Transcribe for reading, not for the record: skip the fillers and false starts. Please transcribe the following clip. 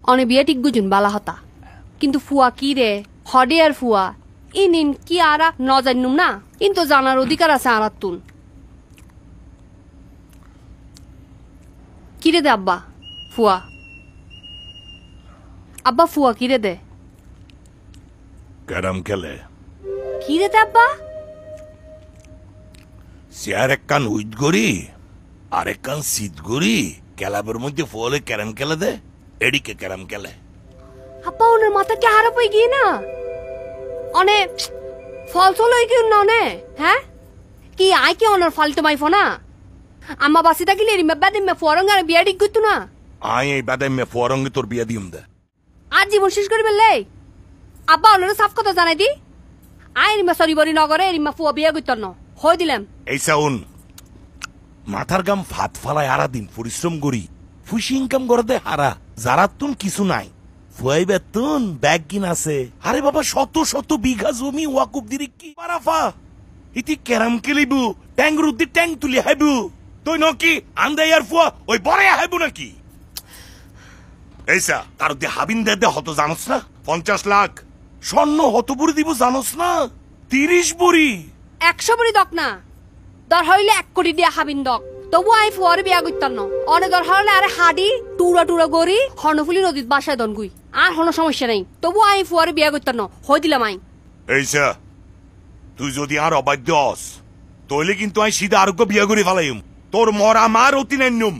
অনে বিয়ে ঠিক গুজুন বালা হতা কিন্তু ফুয়া কি রে হডে আর ফুয়া ইনিন কি আরা ন জানুম না কিন্তু জানার অধিকার আছে আর তুন কিরে দে আব্বা ফুয়া আব্বা ফুয়া কিরে দে ক্যারাম খেলে কিরে দে আব্বা চেয়ার এক কান উইট গড়ি আর এক কান শীত গড়ি ক্যালাবের মধ্যে ফলে ক্যারাম খেলে দে এডিকে ক্যারাম খেলে আব্বা ওনার মাথা কি হারা পই গিয়ে না অনে ফল চল হয়ে গিয়ে না অনে হ্যাঁ কি আয় কি অনার ফল তোমায় ফোনা আম্মা বাসি থাকিলে রিমা বাদিমে ফরং আর বিয়া ঠিক করতো না আয় এই বাদামে ফরঙ্গে তোর বিয়া দিম দে আজ জীবন শেষ করি বেললে আব্বা ওনার সাফ কথা জানাই দি আয় রিমা সরি বরি নগরে রিমা ফুয়া বিয়া করতো না হয়ে দিলাম এই সাউন মাথার গাম ফাত ফালায় হারা দিন পরিশ্রম করি ফুসি ইনকাম করে দে হারা যারা তুন কিছু নাই ফুয়াই বেতুন ব্যাগ কিন আছে আরে বাবা শত শত বিঘা জমি ওয়াকুব দিরি কি পারাফা ইতি ক্যারাম খেলিবু ট্যাং রুদ্দি ট্যাং তুলি হাইবু তুই নকি আন্দাই আর ফুয়া ওই বড়াই হাইবু নাকি এইসা তার দিয়ে হাবিন দে হত জানোস না 50 লাখ স্বর্ণ হত বুড়ি দিব জানোস না 30 বুড়ি 100 বড়ি দক না দর হইলে 1 কোটি দিয়া হাবিন দক তবু আই ফুয়ার বিয়া করতাম না অনেক দর হলে আরে হাডি টুরা টুরা গড়ি হর্ণফুলি নদীত বাসায় দন গুই আর কোনো সমস্যা নাই তবু আই ফুয়ার বিয়া করতাম না হয়ে দিলাম আই এইসা তুই যদি আর অবাধ্য হস তাহলে কিন্তু আমি সিধা আরোগ্য বিয়া করে ফেলাইম তোর মরা মার অতি নাইনুম